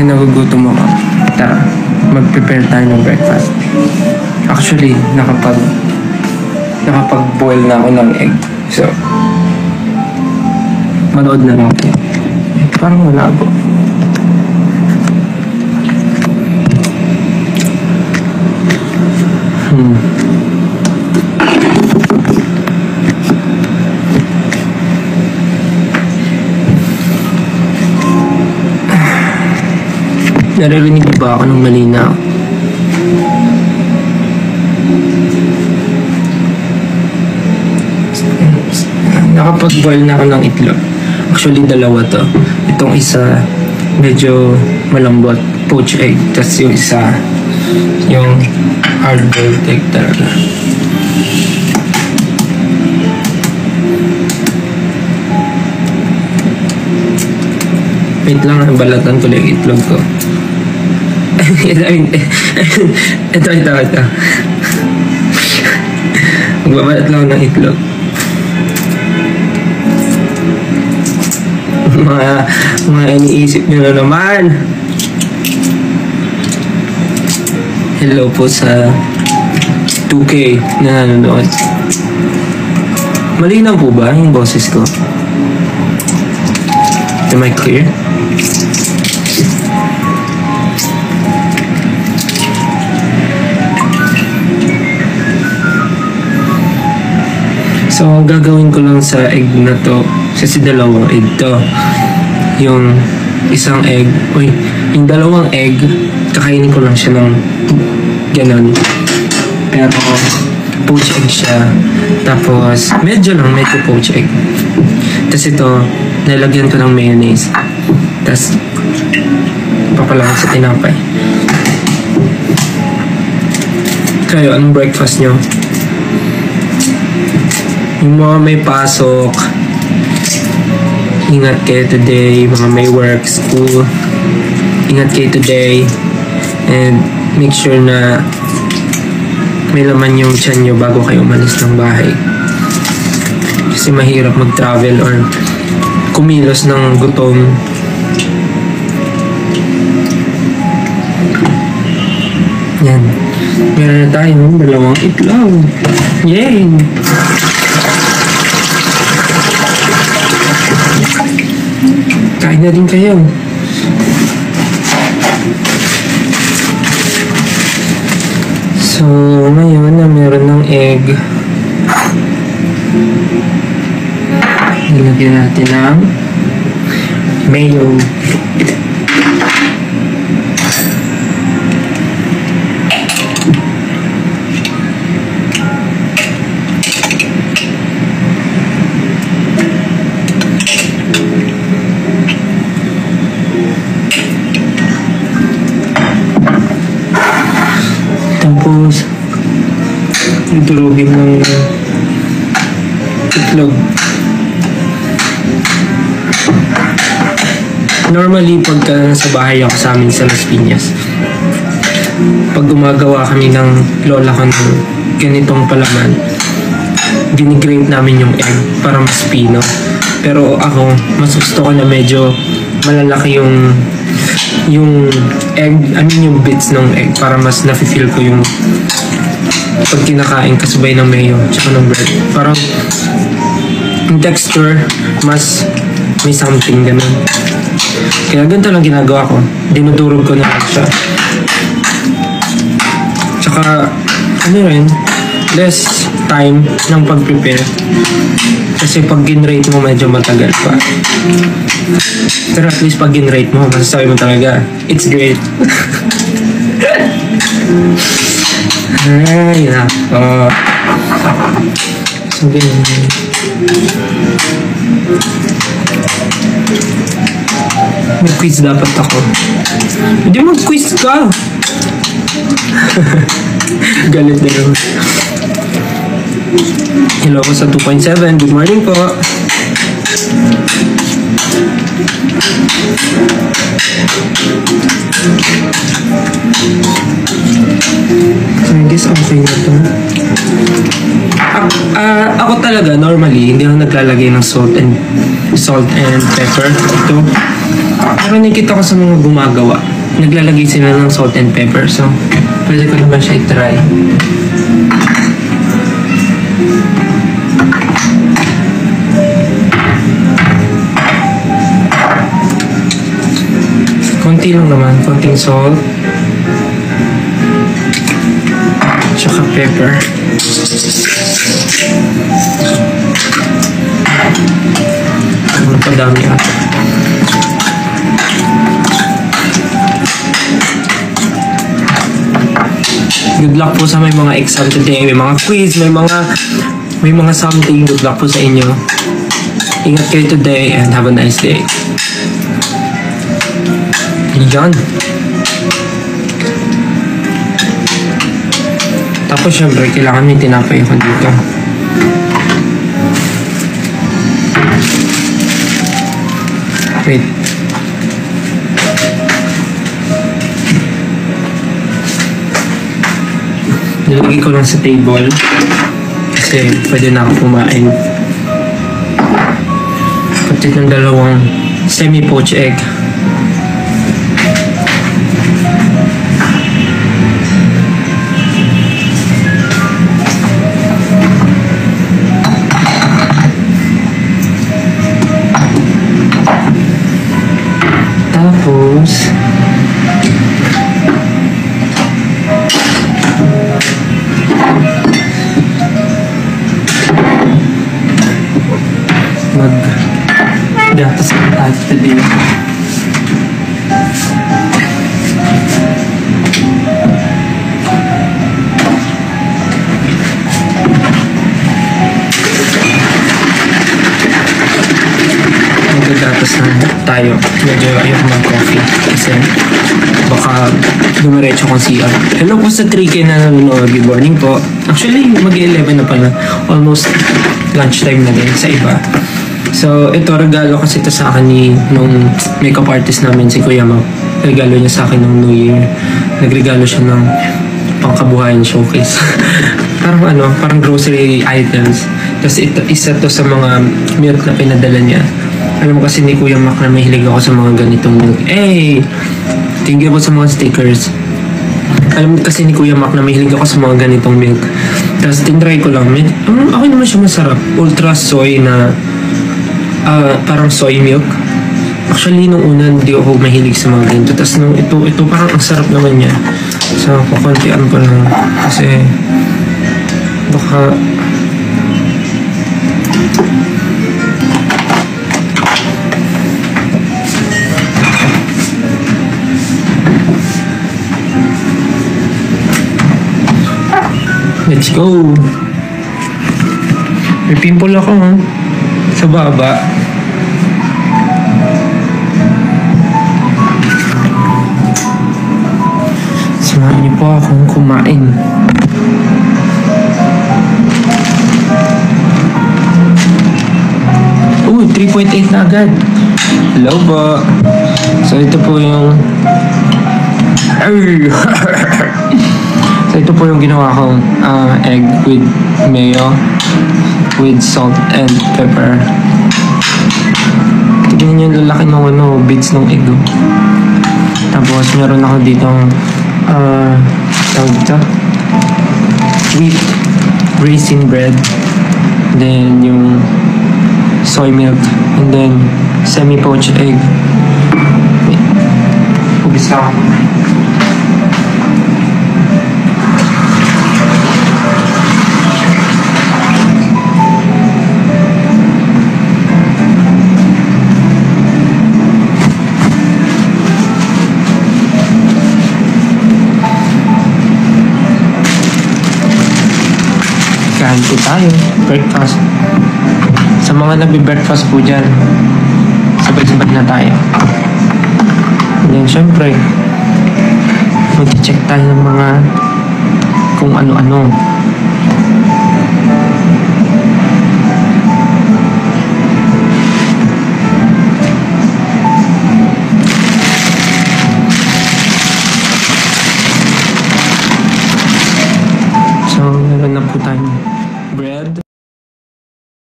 Kung nagugutom ako, tara, mag-prepare tayo ng breakfast. Actually, nakapag-boil na ako ng egg. So, manood na lang ako. Parang malabo. Naririnig ba ako ng malinaw? Nakapag-boil na ako ng itlog. Actually, dalawa to. Itong isa, medyo malambot, poached egg. Tapos yung isa, yung hard-boiled egg talaga. Wait lang, balatan ko lang yung itlog ko. Ito. Magbabalat lang ng itlog. Mga iniisip nyo na naman. Hello po sa 2K na nanonood. Malinaw po ba yung boses ko? Am I clear? So, ang gagawin ko lang sa egg na to, kasi dalawang egg to. Yung isang egg, yung dalawang egg, kakainin ko lang siya ng ganon. Pero, poached egg siya. Tapos, medyo poached egg. Tapos ito, nalagyan ko ng mayonnaise. Tapos, papalangan sa tinapay. Kayo, anong breakfast nyo? Yung mga may pasok, ingat kayo today. Mga may work, school, ingat kayo today. And make sure na may laman yung tiyan nyo bago kayo umalis ng bahay. Kasi mahirap mag-travel or kumilos ng gutom. Yan. Meron na tayo ng dalawang itlog. Yay! Kain na din kayo. So, ngayon na meron ng egg. Nilagyan natin ng mayo. Tapos, durugin ng itlog. Normally, pagka nasa bahay ako sa amin sa Las Piñas, pag gumagawa kami ng lola ko ng ganitong palaman, ginigrate namin yung egg para mas pino. Pero ako, mas gusto ko na medyo malalaki yung egg, yung bits ng egg para mas nafe-feel ko yung pag kinakain kasabay ng mayo tsaka ng bread. Parang yung texture mas may something ganun. Kaya ganito lang ginagawa ko. Dinudurog ko na lang siya. Tsaka less time ng pag-prepare. Kasi pag ginrate mo medyo matagal pa. Pero at least pag ginrate mo, masasabi mo talaga, it's great. Ay, nako. So, ganyan. Mag-quiz dapat ako. Hindi mag-quiz ka! Galit na yun. Hello ko sa 2.7. Good morning po. So, I guess okay na to. Ako talaga, normally, hindi ako naglalagay ng salt and pepper. Ito. Pero nakikita ko sa mga gumagawa. naglalagay sila ng salt and pepper. So, pwede ko naman siya i-try. Konti lang naman, konting salt. Tsaka pepper. Ano pa dami ata. Good luck po sa may mga exam today, may mga quiz, may mga something. Good luck po sa inyo. Ingat kayo today and have a nice day. Yan. Tapos syempre, kailangan may tinapay ako dito. Wait. Nilagay ko lang sa table kasi pwede na ako kumain. Pati ng dalawang semi-poached egg. Tapos gatas ng tayo din. Magagatas na tayo. Medyo ayoko mag-coffee kasi baka dumiretso kong CR. Hello po sa 3K na nanonood. Good morning po. Actually, mag-11 na pala. Almost lunchtime na din sa iba. So, ito, regalo kasi ito sa akin nung makeup artist namin, si Kuya Mac. Regalo niya sa akin nung New Year. Nagregalo siya ng pangkabuhayan showcase. parang grocery items. Tapos isa to sa mga milk na pinadala niya. Alam mo kasi ni Kuya Mac na mahilig ako sa mga ganitong milk. Hey! Thank you po sa mga stickers. Alam mo kasi ni Kuya Mac na mahilig ako sa mga ganitong milk. Tapos tinry ko lang. Okay naman siya masarap. Ultra soy na parang soy milk. Actually, nung una, hindi ako mahilig sa mga ganito. Tapos nung ito parang ang sarap naman niya. So, kukuntian ko lang. Kasi, baka... Let's go! May pimple ako, ha? Sa baba. Samahan niyo po akong kumain. Oh, 3.8 na agad. Hello po. So, ito po yung... So, ito po yung ginawa kong egg with mayo, with salt and pepper. Tignan nyo yung lalaki ng bits ng egg. Tapos meron ako ditong tawag dito, wheat raisin bread, then yung soy milk, and then semi-poached egg. Ubis ako. Kain po tayo. Breakfast. Sa mga nagbe-breakfast po dyan, sabay-sabay na tayo. And then, syempre, mag-check tayo ng mga kung ano-ano.